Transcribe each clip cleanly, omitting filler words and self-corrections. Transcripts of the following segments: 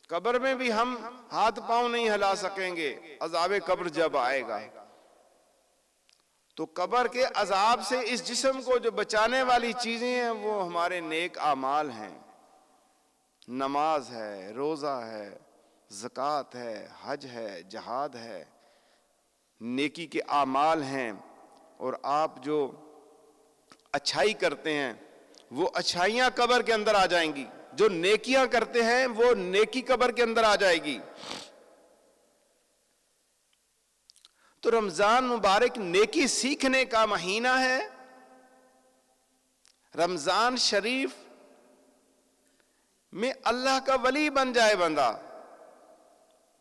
قبر میں بھی ہم ہاتھ پاؤں نہیں ہلا سکیں گے عذاب قبر جب آئے گا. تو قبر کے عذاب سے اس جسم کو جو بچانے والی چیزیں ہیں وہ ہمارے نیک اعمال ہیں. نماز ہے، روزہ ہے، زکوٰۃ ہے، حج ہے، جہاد ہے، نیکی کے اعمال ہیں. اور آپ جو اچھائی کرتے ہیں وہ اچھائیاں قبر کے اندر آ جائیں گی، جو نیکیاں کرتے ہیں وہ نیکی قبر کے اندر آ جائے گی. تو رمضان مبارک نیکی سیکھنے کا مہینہ ہے. رمضان شریف میں اللہ کا ولی بن جائے بندہ.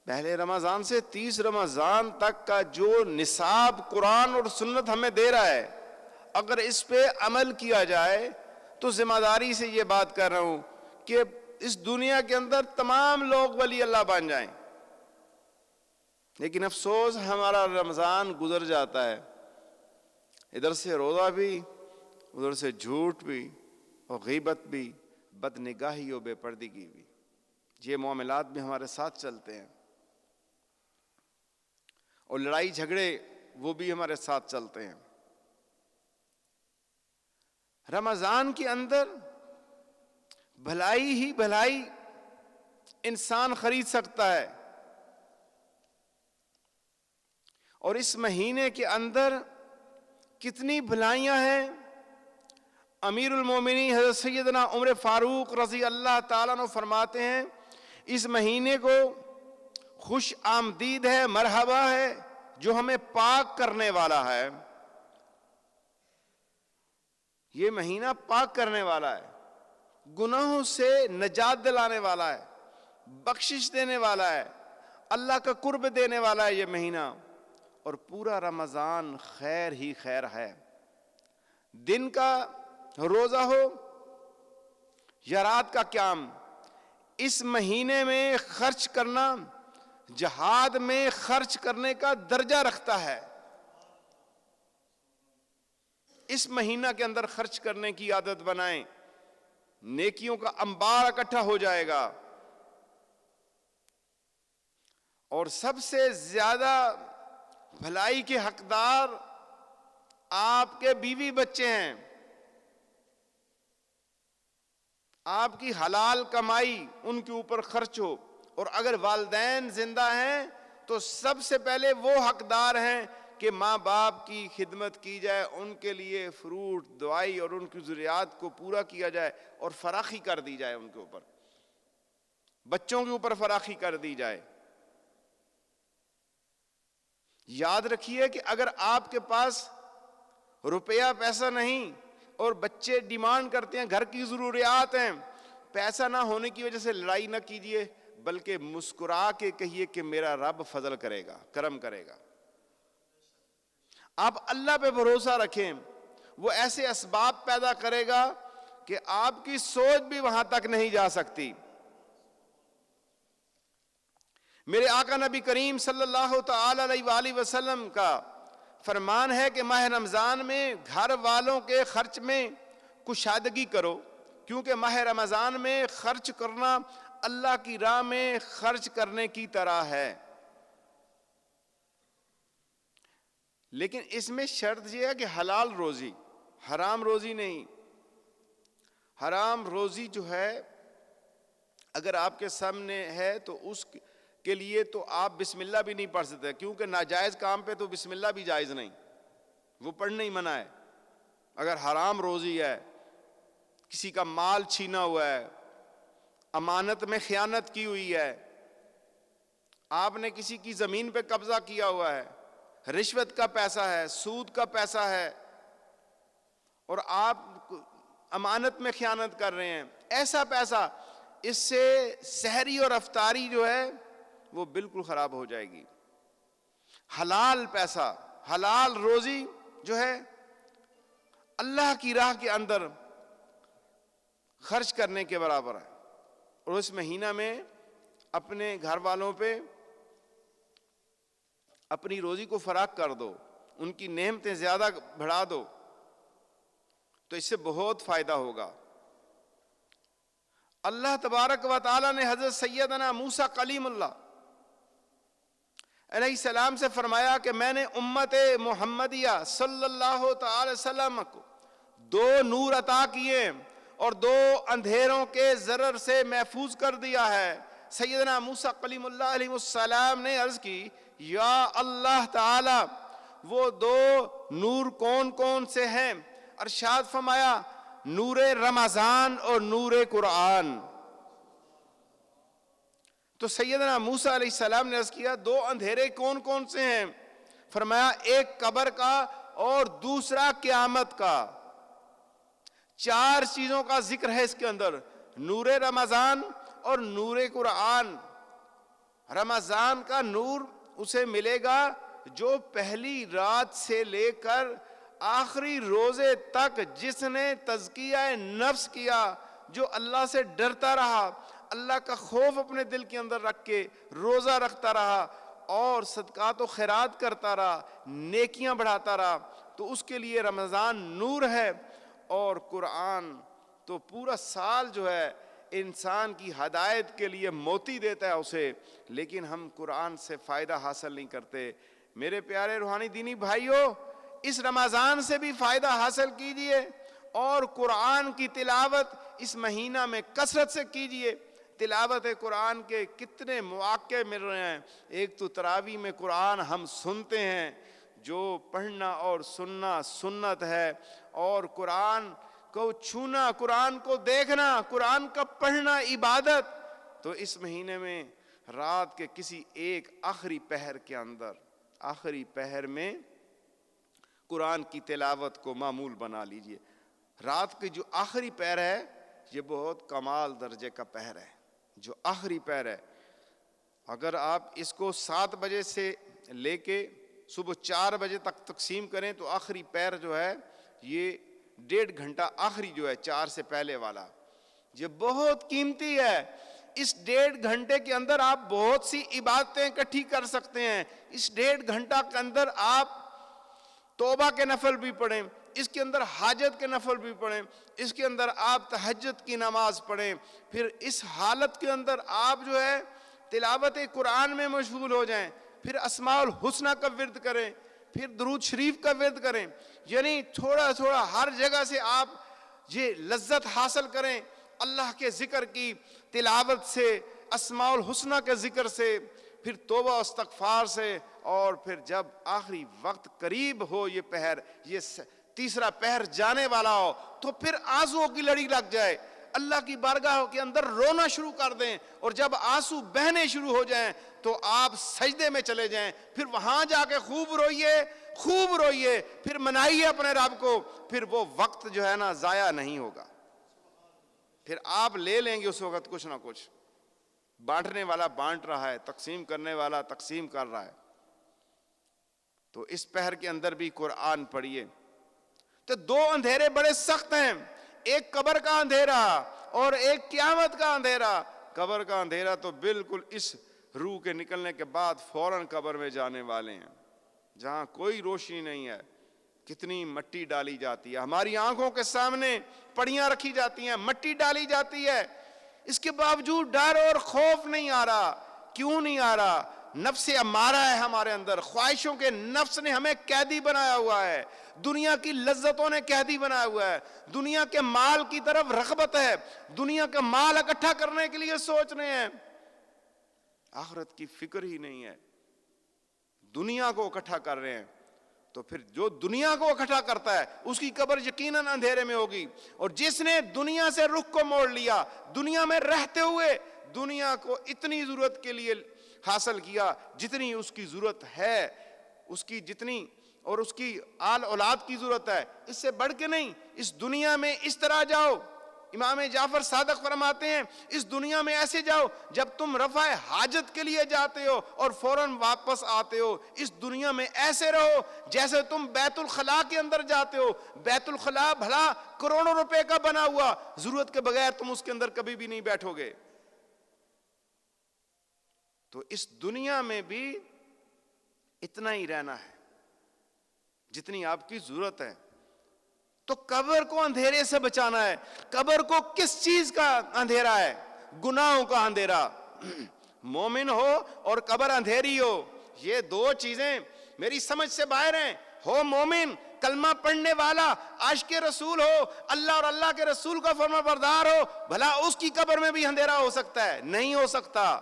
پہلے رمضان سے 30 رمضان تک کا جو نصاب قرآن اور سنت ہمیں دے رہا ہے، اگر اس پہ عمل کیا جائے تو ذمہ داری سے یہ بات کر رہا ہوں کہ اس دنیا کے اندر تمام لوگ ولی اللہ بن جائیں. لیکن افسوس ہمارا رمضان گزر جاتا ہے، ادھر سے روزہ بھی، ادھر سے جھوٹ بھی، اور غیبت بھی، بد نگاہی و بے پردگی بھی. یہ معاملات بھی ہمارے ساتھ چلتے ہیں، اور لڑائی جھگڑے وہ بھی ہمارے ساتھ چلتے ہیں. رمضان کے اندر بھلائی ہی بھلائی انسان خرید سکتا ہے. اور اس مہینے کے اندر کتنی بھلائیاں ہیں. امیر المومنین حضرت سیدنا عمر فاروق رضی اللہ تعالیٰ عنہ فرماتے ہیں اس مہینے کو خوش آمدید ہے، مرحبا ہے، جو ہمیں پاک کرنے والا ہے. یہ مہینہ پاک کرنے والا ہے، گناہوں سے نجات دلانے والا ہے، بخشش دینے والا ہے، اللہ کا قرب دینے والا ہے یہ مہینہ. اور پورا رمضان خیر ہی خیر ہے. دن کا روزہ ہو یا رات کا قیام، اس مہینے میں خرچ کرنا جہاد میں خرچ کرنے کا درجہ رکھتا ہے. اس مہینہ کے اندر خرچ کرنے کی عادت بنائیں، نیکیوں کا انبار اکٹھا ہو جائے گا. اور سب سے زیادہ بھلائی کے حقدار آپ کے بیوی بچے ہیں. آپ کی حلال کمائی ان کے اوپر خرچ ہو. اور اگر والدین زندہ ہیں تو سب سے پہلے وہ حقدار ہیں کہ ماں باپ کی خدمت کی جائے، ان کے لیے فروٹ، دوائی اور ان کی ضروریات کو پورا کیا جائے اور فراخی کر دی جائے. ان کے اوپر، بچوں کے اوپر فراخی کر دی جائے. یاد رکھیے کہ اگر آپ کے پاس روپیہ پیسہ نہیں اور بچے ڈیمانڈ کرتے ہیں، گھر کی ضروریات ہیں، پیسہ نہ ہونے کی وجہ سے لڑائی نہ کیجیے، بلکہ مسکرا کے کہیے کہ میرا رب فضل کرے گا، کرم کرے گا. آپ اللہ پہ بھروسہ رکھیں، وہ ایسے اسباب پیدا کرے گا کہ آپ کی سوچ بھی وہاں تک نہیں جا سکتی. میرے آقا نبی کریم صلی اللہ تعالی علیہ وآلہ وسلم کا فرمان ہے کہ ماہ رمضان میں گھر والوں کے خرچ میں کشادگی کرو، کیونکہ ماہ رمضان میں خرچ کرنا اللہ کی راہ میں خرچ کرنے کی طرح ہے. لیکن اس میں شرط یہ ہے کہ حلال روزی، حرام روزی نہیں. حرام روزی جو ہے اگر آپ کے سامنے ہے تو اس کے لیے تو آپ بسم اللہ بھی نہیں پڑھ سکتے، کیونکہ ناجائز کام پہ تو بسم اللہ بھی جائز نہیں، وہ پڑھنا ہی منع ہے. اگر حرام روزی ہے، کسی کا مال چھینا ہوا ہے، امانت میں خیانت کی ہوئی ہے، آپ نے کسی کی زمین پہ قبضہ کیا ہوا ہے، رشوت کا پیسہ ہے، سود کا پیسہ ہے، اور آپ امانت میں خیانت کر رہے ہیں، ایسا پیسہ، اس سے سحری اور افطاری جو ہے وہ بالکل خراب ہو جائے گی. حلال پیسہ، حلال روزی جو ہے اللہ کی راہ کے اندر خرچ کرنے کے برابر ہے. اور اس مہینہ میں اپنے گھر والوں پہ اپنی روزی کو فراخ کر دو، ان کی نعمتیں زیادہ بڑھا دو، تو اس سے بہت فائدہ ہوگا. اللہ تبارک و تعالیٰ نے حضرت سیدنا موسیٰ کلیم اللہ علیہ السلام سے فرمایا کہ میں نے امت محمدیہ صلی اللہ تعالی وسلم کو 2 نور عطا کیے اور 2 اندھیروں کے ضرر سے محفوظ کر دیا ہے۔ سیدنا موسیٰ کلیم اللہ علیہ السلام نے عرض کی یا اللہ تعالی وہ 2 نور کون کون سے ہیں؟ ارشاد فرمایا نور رمضان اور نور قرآن۔ تو سیدنا موسیٰ علیہ السلام نے عرض کیا 2 اندھیرے کون کون سے ہیں؟ فرمایا ایک قبر کا اور دوسرا قیامت کا۔ 4 چیزوں کا ذکر ہے اس کے اندر، نور رمضان اور نور قرآن۔ رمضان کا نور اسے ملے گا جو پہلی رات سے لے کر آخری روزے تک جس نے تزکیہ نفس کیا، جو اللہ سے ڈرتا رہا، اللہ کا خوف اپنے دل کے اندر رکھ کے روزہ رکھتا رہا اور صدقات و خیرات کرتا رہا، نیکیاں بڑھاتا رہا، تو اس کے لیے رمضان نور ہے۔ اور قرآن تو پورا سال جو ہے انسان کی ہدایت کے لیے موتی دیتا ہے اسے، لیکن ہم قرآن سے فائدہ حاصل نہیں کرتے۔ میرے پیارے روحانی دینی بھائیوں، اس رمضان سے بھی فائدہ حاصل کیجئے اور قرآن کی تلاوت اس مہینہ میں کثرت سے کیجئے۔ تلاوت قرآن کے کتنے مواقع مل رہے ہیں۔ ایک تو تراویح میں قرآن ہم سنتے ہیں، جو پڑھنا اور سننا سنت ہے، اور قرآن کو چھونا، قرآن کو دیکھنا، قرآن کا پڑھنا عبادت۔ تو اس مہینے میں رات کے کسی ایک آخری پہر کے اندر، آخری پہر میں قرآن کی تلاوت کو معمول بنا لیجئے۔ رات کی جو آخری پہر ہے یہ بہت کمال درجے کا پہر ہے، جو آخری پہر ہے۔ اگر آپ اس کو 7 بجے سے لے کے صبح 4 بجے تک تقسیم کریں تو آخری پہر جو ہے یہ 1.5 گھنٹہ آخری جو ہے 4 سے پہلے والا، یہ بہت قیمتی ہے۔ اس 1.5 گھنٹے کے اندر آپ بہت سی عبادتیں اکٹھی کر سکتے ہیں۔ اس 1.5 گھنٹہ کے اندر آپ توبہ کے نفل بھی پڑھیں، اس کے اندر حاجت کے نفل بھی پڑھیں، اس کے اندر آپ تہجد کی نماز پڑھیں، پھر اس حالت کے اندر آپ جو ہے تلاوت قرآن میں مشغول ہو جائیں، پھر اسماء الحسنہ کا ورد کریں، پھر درود شریف کا ورد کریں، یعنی تھوڑا تھوڑا ہر جگہ سے آپ یہ لذت حاصل کریں اللہ کے ذکر کی، تلاوت سے، اسماء الحسنہ کے ذکر سے، پھر توبہ و استغفار سے، اور پھر جب آخری وقت قریب ہو، یہ پہر، یہ تیسرا پہر جانے والا ہو، تو پھر آنسوؤں کی لڑی لگ جائے، اللہ کی بارگاہ کے اندر رونا شروع کر دیں، اور جب آنسو بہنے شروع ہو جائیں تو آپ سجدے میں چلے جائیں، پھر وہاں جا کے خوب روئیے، پھر منائیے اپنے رب کو، پھر وہ وقت جو ہے نا ضائع نہیں ہوگا، پھر آپ لے لیں گے اس وقت کچھ نہ کچھ۔ بانٹنے والا بانٹ رہا ہے، تقسیم کرنے والا تقسیم کر رہا ہے۔ تو اس پہر کے اندر بھی قرآن پڑھیے۔ تو 2 اندھیرے بڑے سخت ہیں، ایک قبر کا اندھیرا اور ایک قیامت کا اندھیرا۔ قبر کا اندھیرا تو بالکل اس روح کے نکلنے کے بعد فوراً قبر میں جانے والے ہیں، جہاں کوئی روشنی نہیں ہے، کتنی مٹی ڈالی جاتی ہے، ہماری آنکھوں کے سامنے پڑیاں رکھی جاتی ہیں، مٹی ڈالی جاتی ہے، اس کے باوجود ڈر اور خوف نہیں آ رہا۔ کیوں نہیں آ رہا؟ نفس امارہ ہے ہمارے اندر، خواہشوں کے نفس نے ہمیں قیدی بنایا ہوا ہے، دنیا کی لذتوں نے قیدی بنایا ہوا ہے، دنیا کے مال کی طرف رغبت ہے، دنیا کا مال اکٹھا کرنے کے لیے سوچ رہے ہیں، آخرت کی فکر ہی نہیں ہے، دنیا کو اکٹھا کر رہے ہیں۔ تو پھر جو دنیا کو اکٹھا کرتا ہے اس کی قبر یقیناً اندھیرے میں ہوگی، اور جس نے دنیا سے رخ کو موڑ لیا، دنیا میں رہتے ہوئے دنیا کو اتنی ضرورت کے لیے حاصل کیا جتنی اس کی ضرورت ہے، اس کی جتنی اور اس کی آل اولاد کی ضرورت ہے، اس سے بڑھ کے نہیں، اس دنیا میں اس طرح جاؤ۔ امام جعفر صادق فرماتے ہیں اس دنیا میں ایسے جاؤ جب تم رفع حاجت کے لیے جاتے ہو اور فوراً واپس آتے ہو، اس دنیا میں ایسے رہو جیسے تم بیت الخلاء کے اندر جاتے ہو۔ بیت الخلاء بھلا کروڑوں روپے کا بنا ہوا، ضرورت کے بغیر تم اس کے اندر کبھی بھی نہیں بیٹھو گے۔ تو اس دنیا میں بھی اتنا ہی رہنا ہے جتنی آپ کی ضرورت ہے۔ تو قبر کو اندھیرے سے بچانا ہے. قبر کو کس چیز کا اندھیرا ہے؟ گناہوں کا اندھیرا. مومن ہو اور قبر اندھیری ہو، یہ دو چیزیں میری سمجھ سے باہر ہیں. ہو مومن، کلمہ پڑھنے والا، عاشق رسول ہو، اللہ اور اللہ کے رسول کا فرما بردار ہو، بھلا اس کی قبر میں بھی اندھیرا ہو سکتا ہے؟ نہیں ہو سکتا.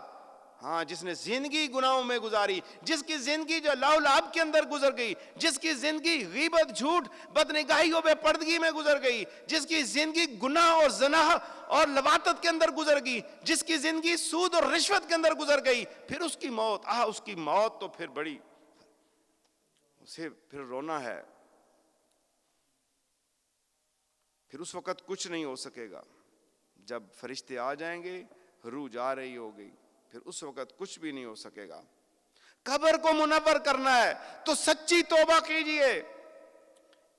ہاں، جس نے زندگی گناہوں میں گزاری، جس کی زندگی جو لہو لعب کے اندر گزر گئی، جس کی زندگی غیبت، جھوٹ، بدنگاہیوں بے پردگی میں گزر گئی، جس کی زندگی گناہ اور زنا اور لواطت کے اندر گزر گئی، جس کی زندگی سود اور رشوت کے اندر گزر گئی، پھر اس کی موت، اس کی موت تو پھر بڑی، اسے پھر رونا ہے. پھر اس وقت کچھ نہیں ہو سکے گا. جب فرشتے آ جائیں گے، روح جا رہی ہوگی، پھر اس وقت کچھ بھی نہیں ہو سکے گا. قبر کو منور کرنا ہے تو سچی توبہ کیجئے.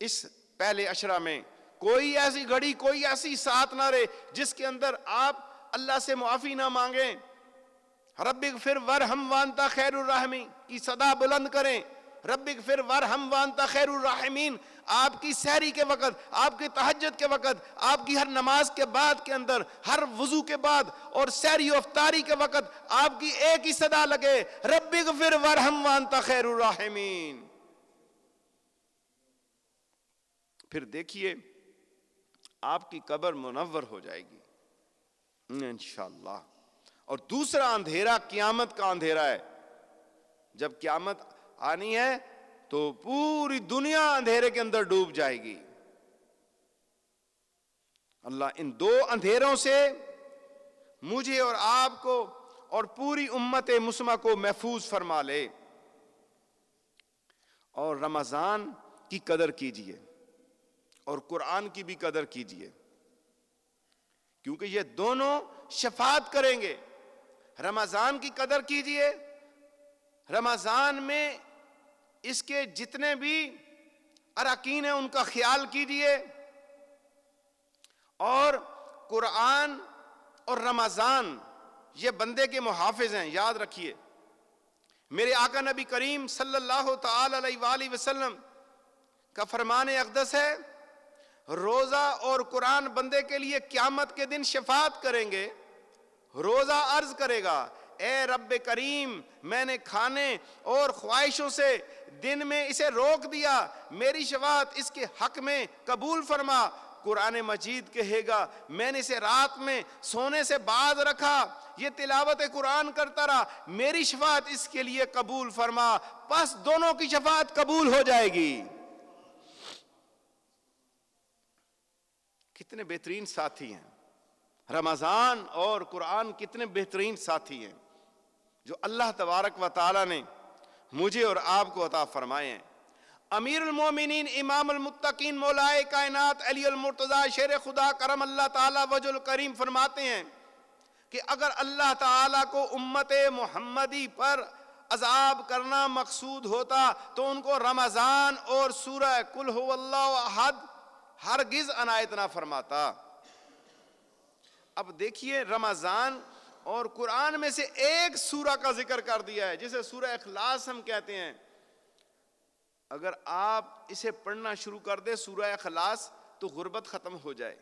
اس پہلے عشرہ میں کوئی ایسی گھڑی، کوئی ایسی ساتھ نہ رہے جس کے اندر آپ اللہ سے معافی نہ مانگیں. رب اغفر ورحم وانت خیر الراحمین کی صدا بلند کریں. رب اغفر ورحم وانت خیر الراحمین. آپ کی سحری کے وقت، آپ کی تہجد کے وقت، آپ کی ہر نماز کے بعد کے اندر، ہر وضو کے بعد اور سحری و افطاری کے وقت آپ کی ایک ہی صدا لگے، رب اغفر ورحم وانت خیر الراحمین. پھر دیکھیے آپ کی قبر منور ہو جائے گی انشاءاللہ. اور دوسرا اندھیرا قیامت کا اندھیرا ہے. جب قیامت آنی ہے تو پوری دنیا اندھیرے کے اندر ڈوب جائے گی. اللہ ان دو اندھیروں سے مجھے اور آپ کو اور پوری امت مسلمہ کو محفوظ فرما لے. اور رمضان کی قدر کیجئے اور قرآن کی بھی قدر کیجئے، کیونکہ یہ دونوں شفاعت کریں گے. رمضان کی قدر کیجئے. رمضان میں اس کے جتنے بھی اراکین ہیں ان کا خیال کیجئے. اور قرآن اور رمضان یہ بندے کے محافظ ہیں. یاد رکھیے میرے آقا نبی کریم صلی اللہ تعالی علیہ وآلہ وسلم کا فرمان اقدس ہے، روزہ اور قرآن بندے کے لیے قیامت کے دن شفاعت کریں گے. روزہ عرض کرے گا، اے رب کریم، میں نے کھانے اور خواہشوں سے دن میں اسے روک دیا، میری شفاعت اس کے حق میں قبول فرما. قرآن مجید کہے گا، میں نے اسے رات میں سونے سے باز رکھا، یہ تلاوت قرآن کرتا رہا، میری شفاعت اس کے لیے قبول فرما. پس دونوں کی شفاعت قبول ہو جائے گی. کتنے بہترین ساتھی ہیں رمضان اور قرآن، کتنے بہترین ساتھی ہیں جو اللہ تبارک و تعالی نے مجھے اور آپ کو عطا فرمائے ہیں. امیر المومنین، امام المتقین، مولائے کائنات علی المرتضی شیر خدا کرم اللہ تعالی وجہ الکریم فرماتے ہیں کہ اگر اللہ تعالی کو امت محمدی پر عذاب کرنا مقصود ہوتا تو ان کو رمضان اور سورہ قل هو اللہ احد ہرگز عنایت نہ فرماتا. اب دیکھیے رمضان اور قرآن میں سے ایک سورہ کا ذکر کر دیا ہے جسے سورہ اخلاص ہم کہتے ہیں. اگر آپ اسے پڑھنا شروع کر دیں سورہ اخلاص تو غربت ختم ہو جائے.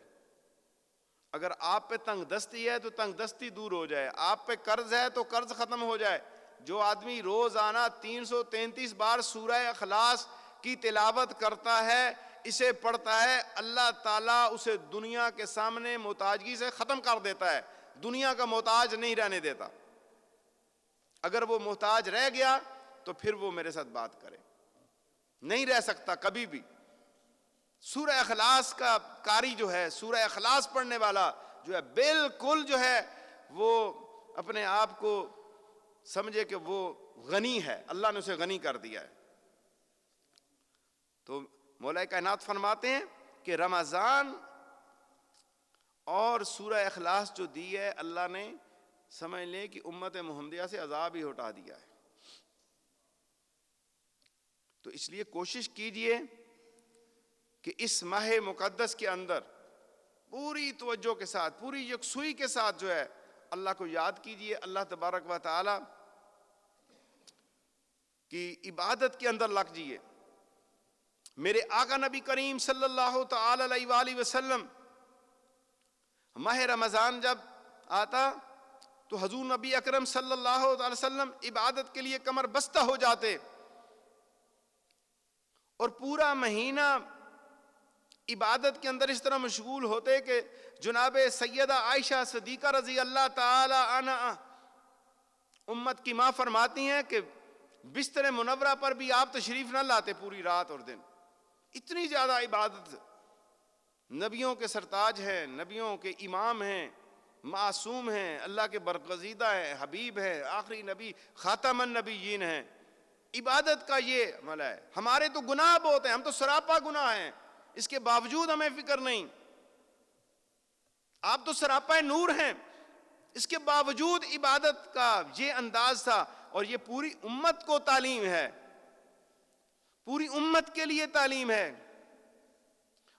اگر آپ پہ تنگ دستی ہے تو تنگ دستی دور ہو جائے. آپ پہ قرض ہے تو قرض ختم ہو جائے. جو آدمی روزانہ 333 بار سورہ اخلاص کی تلاوت کرتا ہے، اسے پڑھتا ہے، اللہ تعالیٰ اسے دنیا کے سامنے محتاجگی سے ختم کر دیتا ہے، دنیا کا محتاج نہیں رہنے دیتا. اگر وہ محتاج رہ گیا تو پھر وہ میرے ساتھ بات کرے، نہیں رہ سکتا کبھی بھی. سورہ اخلاص کا قاری جو ہے، سورہ اخلاص پڑھنے والا جو ہے، بالکل جو ہے وہ اپنے آپ کو سمجھے کہ وہ غنی ہے، اللہ نے اسے غنی کر دیا ہے. تو مولا کائنات فرماتے ہیں کہ رمضان اور سورہ اخلاص جو دی ہے اللہ نے، سمجھ لیں کہ امت محمدیہ سے عذاب ہی ہٹا دیا ہے. تو اس لیے کوشش کیجئے کہ اس ماہ مقدس کے اندر پوری توجہ کے ساتھ، پوری یکسوئی کے ساتھ جو ہے اللہ کو یاد کیجئے، اللہ تبارک و تعالی کی عبادت کے اندر لگ جائیے. میرے آقا نبی کریم صلی اللہ تعالی علیہ وآلہ وسلم ماہ رمضان جب آتا تو حضور نبی اکرم صلی اللہ علیہ وسلم عبادت کے لیے کمر بستہ ہو جاتے اور پورا مہینہ عبادت کے اندر اس طرح مشغول ہوتے کہ جناب سیدہ عائشہ صدیقہ رضی اللہ تعالی عنہا امت کی ماں فرماتی ہیں کہ بستر منورہ پر بھی آپ تشریف نہ لاتے پوری رات اور دن. اتنی زیادہ عبادت. نبیوں کے سرتاج ہیں, نبیوں کے امام ہیں, معصوم ہیں, اللہ کے برگزیدہ ہیں, حبیب ہیں, آخری نبی خاتم النبیین ہیں. عبادت کا یہ عمل ہے. ہمارے تو گناہ بہت ہیں, ہم تو سراپا گناہ ہیں, اس کے باوجود ہمیں فکر نہیں. آپ تو سراپا نور ہیں, اس کے باوجود عبادت کا یہ انداز تھا. اور یہ پوری امت کو تعلیم ہے, پوری امت کے لیے تعلیم ہے.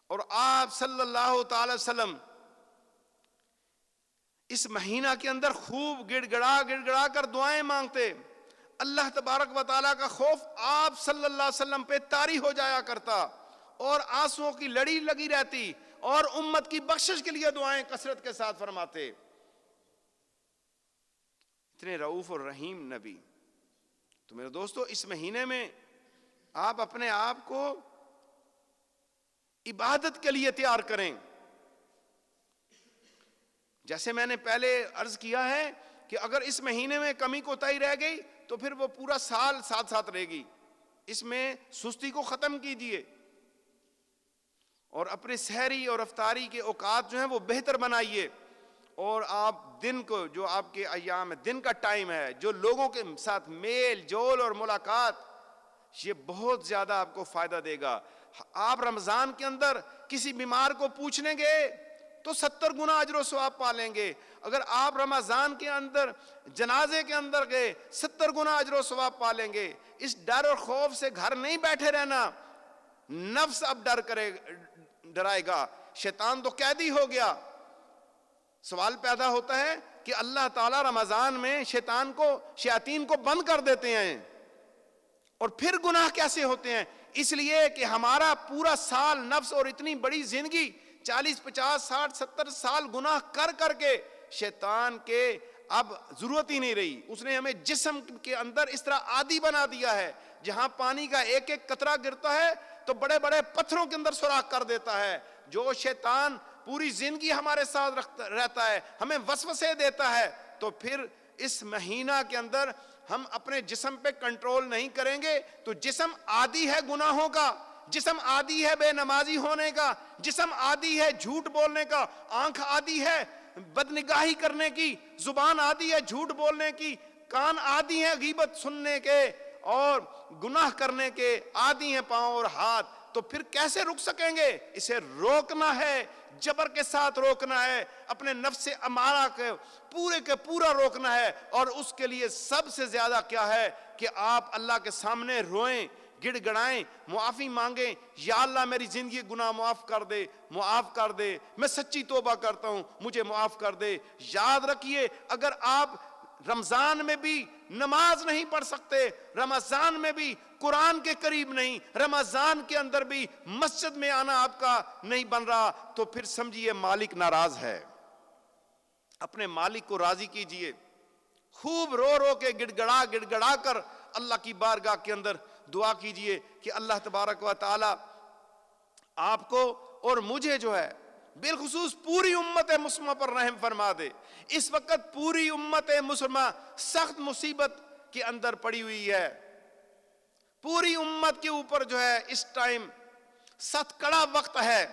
اور آپ صلی اللہ تعالی وسلم اس مہینہ کے اندر خوب گڑ گڑا کر دعائیں مانگتے. اللہ تبارک و تعالیٰ کا خوف آپ صلی اللہ علیہ وسلم پہ طاری ہو جایا کرتا اور آنسوؤں کی لڑی لگی رہتی اور امت کی بخشش کے لیے دعائیں کثرت کے ساتھ فرماتے. اتنے رؤوف اور رحیم نبی. تو میرے دوستو, اس مہینے میں آپ اپنے آپ کو عبادت کے لیے تیار کریں. جیسے میں نے پہلے عرض کیا ہے کہ اگر اس مہینے میں کمی کوتاہی رہ گئی تو پھر وہ پورا سال ساتھ ساتھ رہے گی. اس میں سستی کو ختم کیجیے اور اپنے سحری اور افطاری کے اوقات جو ہیں وہ بہتر بنائیے. اور آپ دن کو, جو آپ کے ایام دن کا ٹائم ہے, جو لوگوں کے ساتھ میل جول اور ملاقات, یہ بہت زیادہ آپ کو فائدہ دے گا. آپ رمضان کے اندر کسی بیمار کو پوچھنے گے تو 70 گنا اجر و ثواب پا لیں گے. اگر آپ رمضان کے اندر جنازے کے اندر گئے 70 گنا اجر و ثواب پا لیں گے. اس ڈر اور خوف سے گھر نہیں بیٹھے رہنا. نفس اب ڈرائے گا, شیطان تو قیدی ہو گیا. سوال پیدا ہوتا ہے کہ اللہ تعالیٰ رمضان میں شیاطین کو بند کر دیتے ہیں اور پھر گناہ کیسے ہوتے ہیں؟ اس لیے کہ ہمارا پورا سال نفس اور اتنی بڑی زندگی 40 50 60 70 سال گناہ کر کے شیطان کے اب ضرورت ہی نہیں رہی. اس نے ہمیں جسم کے اندر اس طرح عادی بنا دیا ہے, جہاں پانی کا ایک ایک قطرہ گرتا ہے تو بڑے بڑے پتھروں کے اندر سوراخ کر دیتا ہے. جو شیطان پوری زندگی ہمارے ساتھ رہتا ہے, ہمیں وسوسے دیتا ہے, تو پھر اس مہینہ کے اندر ہم اپنے جسم پہ کنٹرول نہیں کریں گے تو جسم عادی ہے گناہوں کا, جسم عادی ہے بے نمازی ہونے کا, جسم عادی ہے جھوٹ بولنے کا, آنکھ عادی ہے بدنگاہی کرنے کی, زبان عادی ہے جھوٹ بولنے کی, کان عادی ہے غیبت سننے کے اور گناہ کرنے کے, عادی ہیں پاؤں اور ہاتھ. تو پھر کیسے رک سکیں گے؟ اسے روکنا ہے, جبر کے ساتھ روکنا ہے, اپنے نفس امارہ کے پورا روکنا ہے. اور اس کے لیے سب سے زیادہ کیا ہے کہ آپ اللہ کے سامنے روئیں, گڑ گڑائیں, معافی مانگیں. یا اللہ میری زندگی گناہ معاف کر دے, میں سچی توبہ کرتا ہوں, مجھے معاف کر دے. یاد رکھیے, اگر آپ رمضان میں بھی نماز نہیں پڑھ سکتے, رمضان میں بھی قرآن کے قریب نہیں, رمضان کے اندر بھی مسجد میں آنا آپ کا نہیں بن رہا, تو پھر سمجھیے مالک ناراض ہے. اپنے مالک کو راضی کیجئے. خوب رو کے گڑ گڑا کر اللہ کی بارگاہ کے اندر دعا کیجئے کہ اللہ تبارک و تعالی آپ کو اور مجھے جو ہے بالخصوص پوری امت مسلمہ پر رحم فرما دے. اس وقت پوری امت مسلمہ سخت مصیبت کے اندر پڑی ہوئی ہے. پوری امت کے اوپر جو ہے اس ٹائم سخت کڑا وقت ہے.